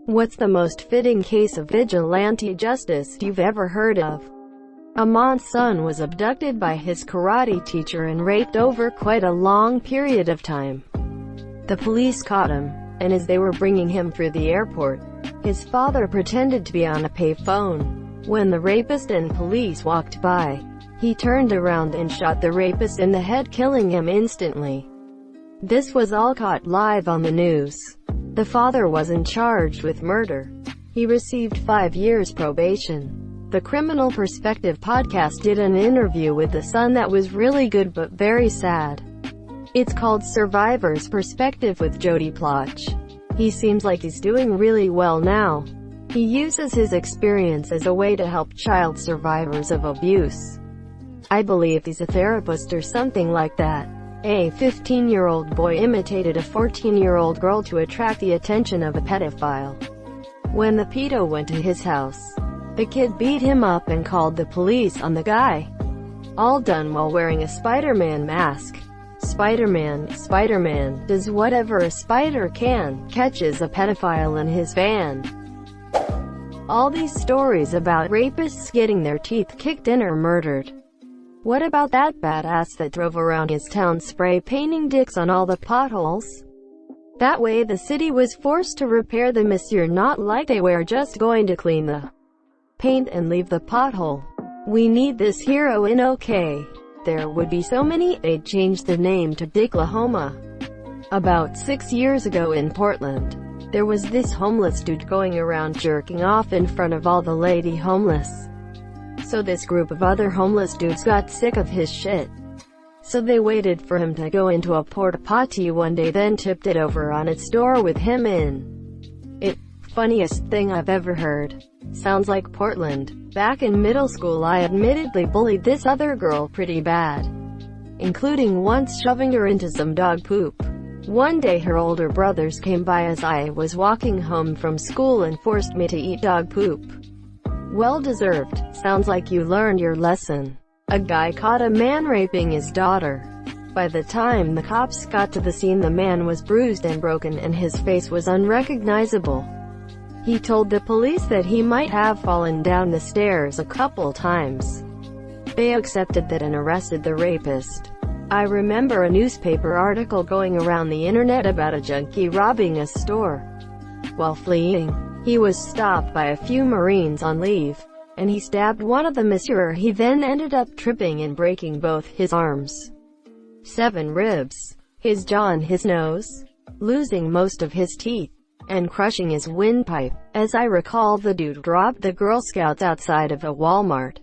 What's the most fitting case of vigilante justice you've ever heard of? A man's son was abducted by his karate teacher and raped over quite a long period of time. The police caught him, and as they were bringing him through the airport, his father pretended to be on a payphone. When the rapist and police walked by, he turned around and shot the rapist in the head, killing him instantly. This was all caught live on the news. The father wasn't charged with murder. He received 5 years probation. The Criminal Perspective podcast did an interview with the son that was really good but very sad. It's called Survivor's Perspective with Jody Plotch. He seems like he's doing really well now. He uses his experience as a way to help child survivors of abuse. I believe he's a therapist or something like that. A 15-year-old boy imitated a 14-year-old girl to attract the attention of a pedophile. When the pedo went to his house, the kid beat him up and called the police on the guy. All done while wearing a Spider-Man mask. Spider-Man does whatever a spider can, catches a pedophile in his van. All these stories about rapists getting their teeth kicked in or murdered. What about that badass that drove around his town spray painting dicks on all the potholes? That way the city was forced to repair the monsieur, not like they were just going to clean the paint and leave the pothole. We need this hero in OK. There would be so many, they'd change the name to Dicklahoma. About 6 years ago in Portland, there was this homeless dude going around jerking off in front of all the lady homeless. So this group of other homeless dudes got sick of his shit. So they waited for him to go into a porta potty one day, then tipped it over on its door with him in it. Funniest thing I've ever heard. Sounds like Portland. Back in middle school I admittedly bullied this other girl pretty bad, including once shoving her into some dog poop. One day her older brothers came by as I was walking home from school and forced me to eat dog poop. Well deserved. Sounds like you learned your lesson. A guy caught a man raping his daughter. By the time the cops got to the scene, the man was bruised and broken and his face was unrecognizable. He told the police that he might have fallen down the stairs a couple times. They accepted that and arrested the rapist. I remember a newspaper article going around the internet about a junkie robbing a store. While fleeing, he was stopped by a few Marines on leave, and he stabbed one of the monsieur. He then ended up tripping and breaking both his arms, 7 ribs, his jaw and his nose, losing most of his teeth, and crushing his windpipe. As I recall, the dude robbed the Girl Scouts outside of a Walmart.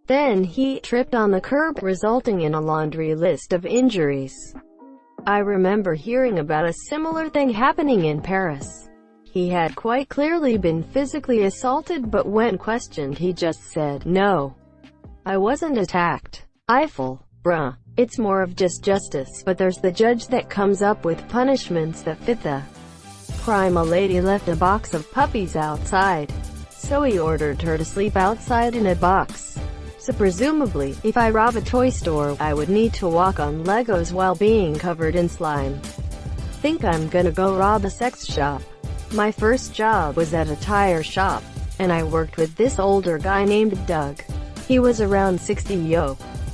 Then he tripped on the curb, resulting in a laundry list of injuries. I remember hearing about a similar thing happening in Paris. He had quite clearly been physically assaulted, but when questioned he just said, "No, I wasn't attacked." Eiffel, bruh. It's more of just justice, but there's the judge that comes up with punishments that fit the crime. A lady left a box of puppies outside, so he ordered her to sleep outside in a box. So presumably, if I rob a toy store, I would need to walk on Legos while being covered in slime. Think I'm gonna go rob a sex shop. My first job was at a tire shop, and I worked with this older guy named Doug. He was around 60,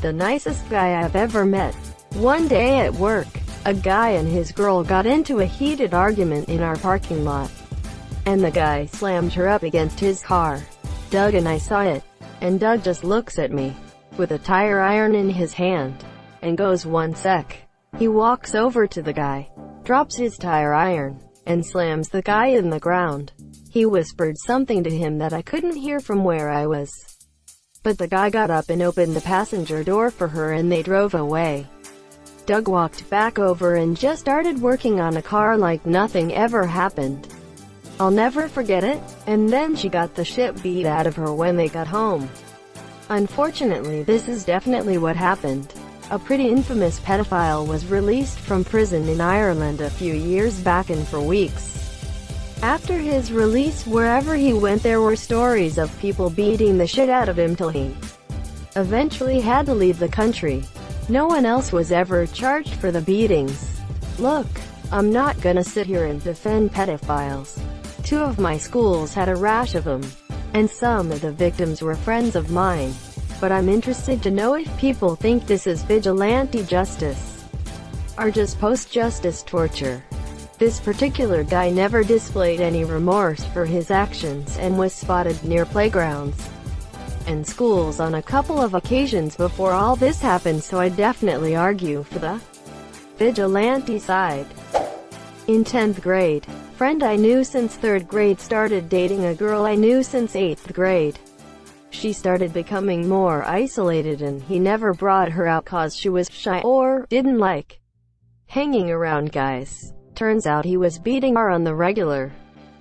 the nicest guy I've ever met. One day at work, a guy and his girl got into a heated argument in our parking lot, and the guy slammed her up against his car. Doug and I saw it, and Doug just looks at me, with a tire iron in his hand, and goes, "1 sec." He walks over to the guy, drops his tire iron, and slams the guy in the ground. He whispered something to him that I couldn't hear from where I was. But the guy got up and opened the passenger door for her and they drove away. Doug walked back over and just started working on a car like nothing ever happened. I'll never forget it. And then she got the shit beat out of her when they got home. Unfortunately, this is definitely what happened. A pretty infamous pedophile was released from prison in Ireland a few years back, and for weeks after his release, wherever he went there were stories of people beating the shit out of him till he eventually had to leave the country. No one else was ever charged for the beatings. Look, I'm not gonna sit here and defend pedophiles. 2 of my schools had a rash of them, and some of the victims were friends of mine. But I'm interested to know if people think this is vigilante justice, or just post-justice torture. This particular guy never displayed any remorse for his actions and was spotted near playgrounds and schools on a couple of occasions before all this happened, so I definitely argue for the vigilante side. In 10th grade, friend I knew since 3rd grade started dating a girl I knew since 8th grade. She started becoming more isolated and he never brought her out cause she was shy or didn't like hanging around guys. Turns out he was beating her on the regular.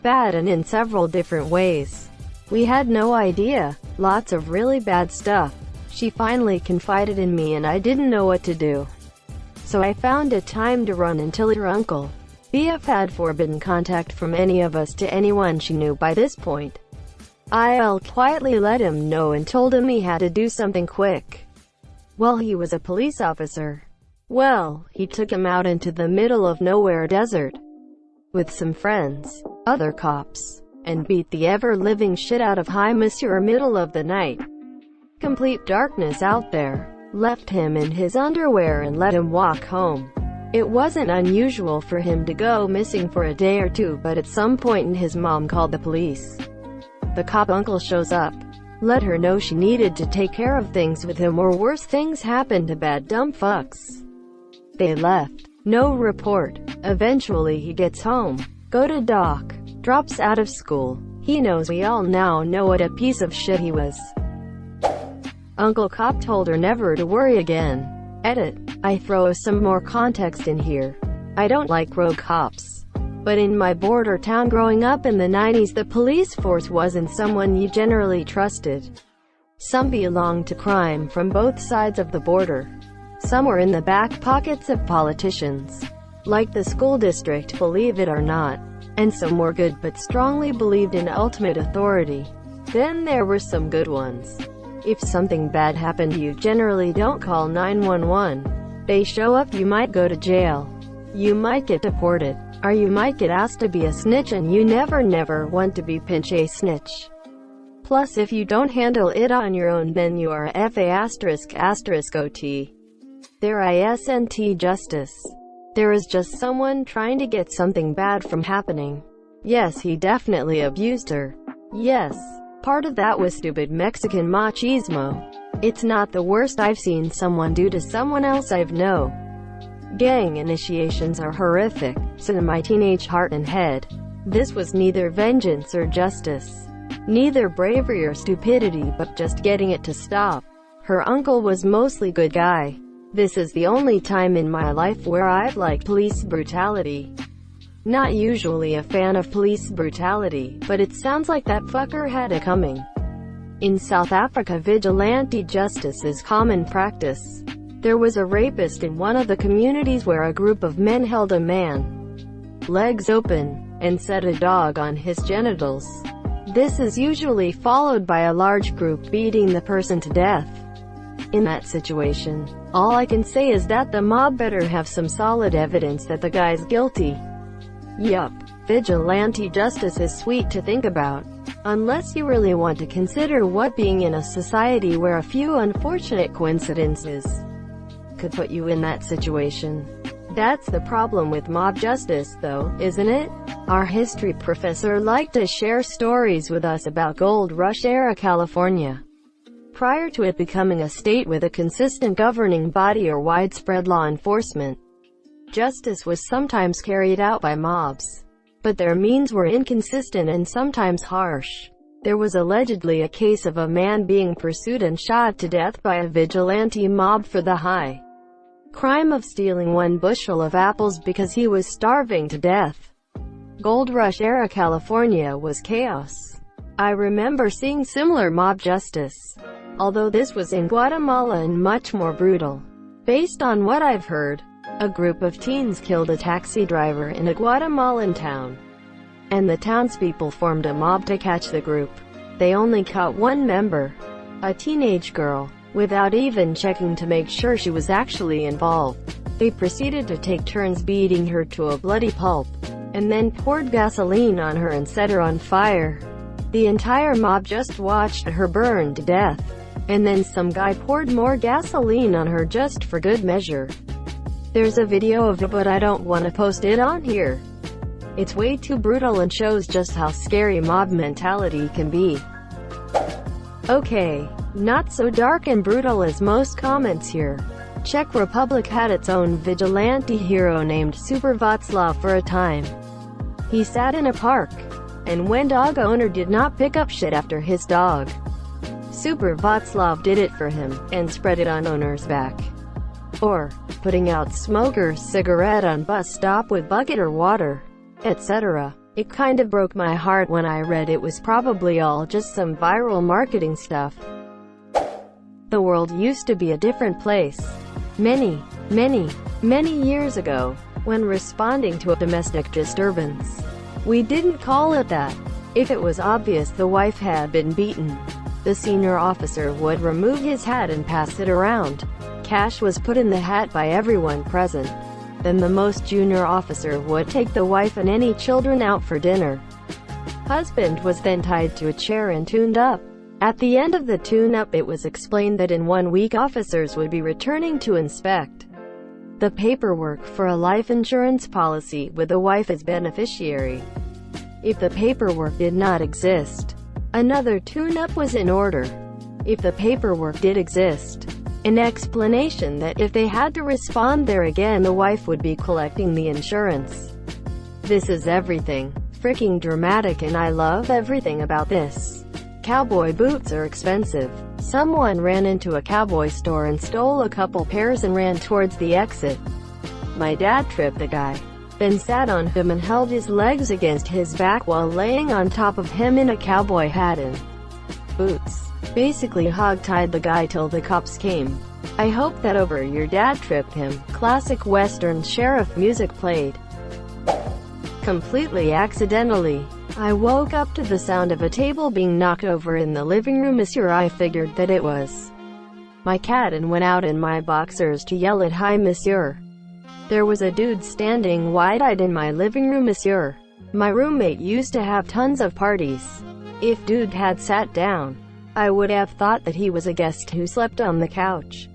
Bad and in several different ways. We had no idea. Lots of really bad stuff. She finally confided in me and I didn't know what to do. So I found it time to run and tell her uncle. BF had forbidden contact from any of us to anyone she knew by this point. I'll quietly let him know and told him he had to do something quick. Well, he was a police officer. Well, he took him out into the middle of nowhere desert with some friends, other cops, and beat the ever-living shit out of High Monsieur middle of the night. Complete darkness out there. Left him in his underwear and let him walk home. It wasn't unusual for him to go missing for a day or two, but at some point his mom called the police. The cop uncle shows up, let her know she needed to take care of things with him or worse things happened to bad dumb fucks. They left. No report. Eventually he gets home. Go to doc. Drops out of school. He knows we all now know what a piece of shit he was. Uncle Cop told her never to worry again. Edit. I throw some more context in here. I don't like rogue cops. But in my border town growing up in the 90s, the police force wasn't someone you generally trusted. Some belonged to crime from both sides of the border. Some were in the back pockets of politicians, like the school district, believe it or not. And some were good but strongly believed in ultimate authority. Then there were some good ones. If something bad happened, you generally don't call 911. They show up, you might go to jail. You might get deported. Or you might get asked to be a snitch, and you never want to be pinch a snitch. Plus, if you don't handle it on your own, then you are FA***OT. There isn't justice. There is just someone trying to get something bad from happening. Yes, he definitely abused her. Yes, part of that was stupid Mexican machismo. It's not the worst I've seen someone do to someone else I've known. Gang initiations are horrific, so to my teenage heart and head, this was neither vengeance or justice. Neither bravery or stupidity, but just getting it to stop. Her uncle was mostly good guy. This is the only time in my life where I've liked police brutality. Not usually a fan of police brutality, but it sounds like that fucker had it coming. In South Africa, vigilante justice is common practice. There was a rapist in one of the communities where a group of men held a man, legs open, and set a dog on his genitals. This is usually followed by a large group beating the person to death. In that situation, all I can say is that the mob better have some solid evidence that the guy's guilty. Yup, vigilante justice is sweet to think about. Unless you really want to consider what being in a society where a few unfortunate coincidences could put you in that situation. That's the problem with mob justice though, isn't it? Our history professor liked to share stories with us about Gold Rush era California. Prior to it becoming a state with a consistent governing body or widespread law enforcement, justice was sometimes carried out by mobs. But their means were inconsistent and sometimes harsh. There was allegedly a case of a man being pursued and shot to death by a vigilante mob for the high crime of stealing 1 bushel of apples because he was starving to death. Gold Rush era California was chaos. I remember seeing similar mob justice, although this was in Guatemala and much more brutal. Based on what I've heard, a group of teens killed a taxi driver in a Guatemalan town, and the townspeople formed a mob to catch the group. They only caught 1 member, a teenage girl, without even checking to make sure she was actually involved. They proceeded to take turns beating her to a bloody pulp. and then poured gasoline on her and set her on fire. The entire mob just watched her burn to death. And then some guy poured more gasoline on her just for good measure. There's a video of it, but I don't want to post it on here. It's way too brutal and shows just how scary mob mentality can be. Okay, not so dark and brutal as most comments here. Czech Republic had its own vigilante hero named Super Václav for a time. He sat in a park, and when dog owner did not pick up shit after his dog, Super Václav did it for him, and spread it on owner's back. Or, putting out smoker's cigarette on bus stop with bucket or water, etc. It kind of broke my heart when I read it was probably all just some viral marketing stuff. The world used to be a different place. Many years ago, when responding to a domestic disturbance, we didn't call it that. If it was obvious the wife had been beaten, the senior officer would remove his hat and pass it around. Cash was put in the hat by everyone present. Then the most junior officer would take the wife and any children out for dinner. Husband was then tied to a chair and tuned up. At the end of the tune-up, it was explained that in 1 week officers would be returning to inspect the paperwork for a life insurance policy with the wife as beneficiary. If the paperwork did not exist, another tune-up was in order. If the paperwork did exist, an explanation that if they had to respond there again, the wife would be collecting the insurance. This is everything freaking dramatic, and I love everything about this. Cowboy boots are expensive. Someone ran into a cowboy store and stole a couple pairs and ran towards the exit. My dad tripped the guy, then sat on him and held his legs against his back while laying on top of him in a cowboy hat and boots. Basically hog-tied the guy till the cops came. I hope that over your dad tripped him. Classic Western sheriff music played. Completely accidentally, I woke up to the sound of a table being knocked over in the living room. Monsieur, I figured that it was my cat and went out in my boxers to yell at "Hi, monsieur." There was a dude standing wide-eyed in my living room, monsieur. My roommate used to have tons of parties. If dude had sat down, I would have thought that he was a guest who slept on the couch.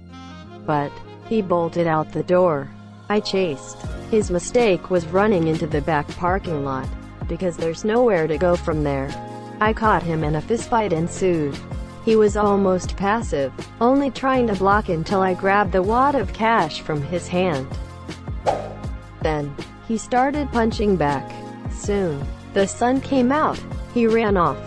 But he bolted out the door. I chased. His mistake was running into the back parking lot, because there's nowhere to go from there. I caught him and a fistfight ensued. He was almost passive, only trying to block until I grabbed the wad of cash from his hand. Then, he started punching back. Soon, the sun came out. He ran off.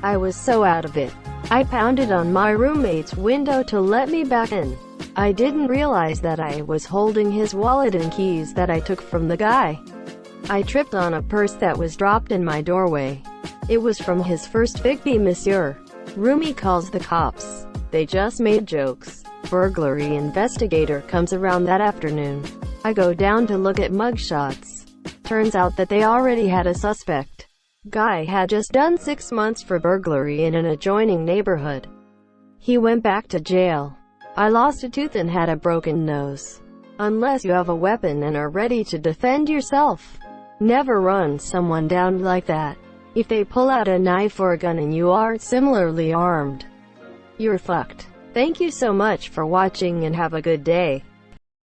I was so out of it. I pounded on my roommate's window to let me back in. I didn't realize that I was holding his wallet and keys that I took from the guy. I tripped on a purse that was dropped in my doorway. It was from his first victim, monsieur. Roomie calls the cops. They just made jokes. Burglary investigator comes around that afternoon. I go down to look at mugshots. Turns out that they already had a suspect. Guy had just done 6 months for burglary in an adjoining neighborhood. He went back to jail. I lost a tooth and had a broken nose. Unless you have a weapon and are ready to defend yourself, never run someone down like that. If they pull out a knife or a gun and you are similarly armed, you're fucked. Thank you so much for watching and have a good day.